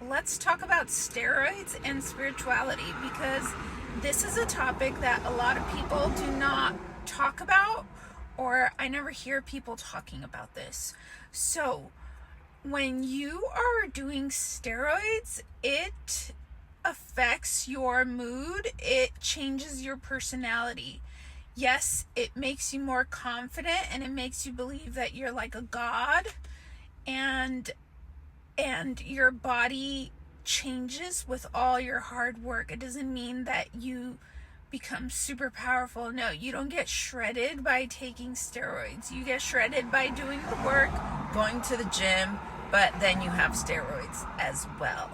let's talk about steroids and spirituality, because this is a topic that a lot of people do not talk about, or I never hear people talking about this. So, when you are doing steroids, it affects your mood, it changes your personality. Yes, it makes you more confident and it makes you believe that you're like a god, and your body changes with all your hard work. It doesn't mean that you become super powerful. No, you don't get shredded by taking steroids. You get shredded by doing the work, going to the gym, but then you have steroids as well.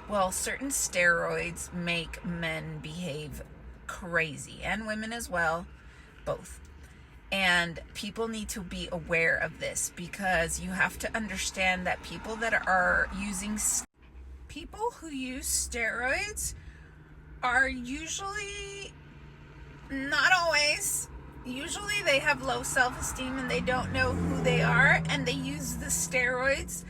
Well, certain steroids make men behave crazy, and women as well, both. And people need to be aware of this, because you have to understand that people who use steroids are usually, not always, usually they have low self-esteem and they don't know who they are, and they use the steroids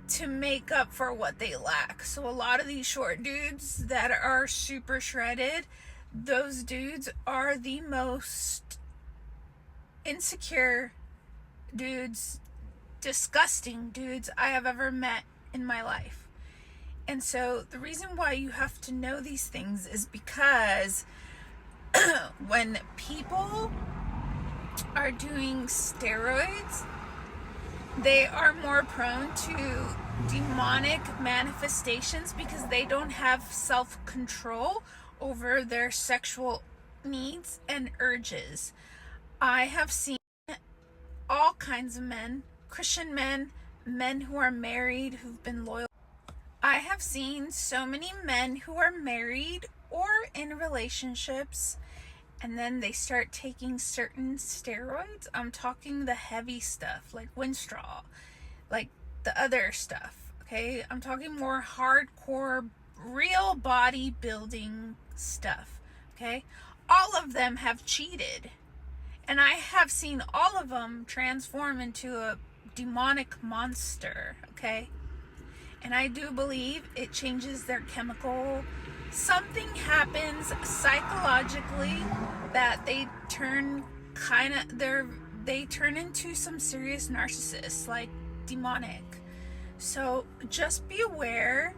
to make up for what they lack. So a lot of these short dudes that are super shredded, those dudes are the most insecure dudes, disgusting dudes I have ever met in my life. And so the reason why you have to know these things is because when people are doing steroids, they are more prone to demonic manifestations because they don't have self-control over their sexual needs and urges. I have seen all kinds of men, Christian men, men who are married, who've been loyal. I have seen so many men who are married or in relationships, and then they start taking certain steroids. I'm talking the heavy stuff, like Winstrol, like the other stuff, okay? I'm talking more hardcore, real bodybuilding stuff, okay? All of them have cheated. And I have seen all of them transform into a demonic monster, okay? And I do believe it changes their chemical. Something happens psychologically that they turn into some serious narcissists, like demonic. So just be aware.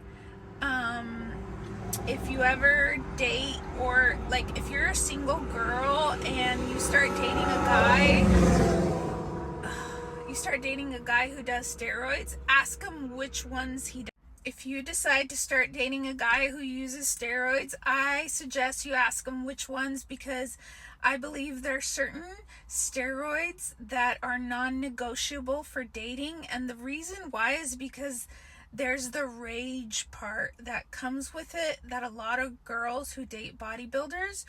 If you ever date, or like if you're a single girl and you start dating a guy who does steroids, ask him which ones he does. If you decide to start dating a guy who uses steroids, I suggest you ask him which ones, because I believe there are certain steroids that are non-negotiable for dating. And the reason why is because there's the rage part that comes with it, that a lot of girls who date bodybuilders,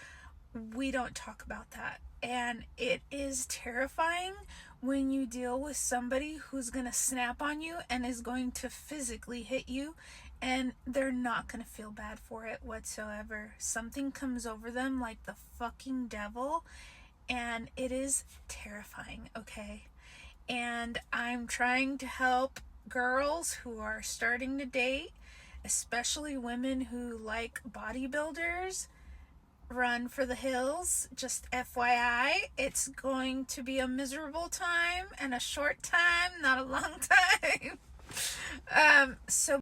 we don't talk about that. And it is terrifying when you deal with somebody who's going to snap on you and is going to physically hit you, and they're not going to feel bad for it whatsoever. Something comes over them like the fucking devil, and it is terrifying, okay? And I'm trying to help girls who are starting to date, especially women who like bodybuilders, run for the hills. Just FYI, it's going to be a miserable time and a short time, not a long time. So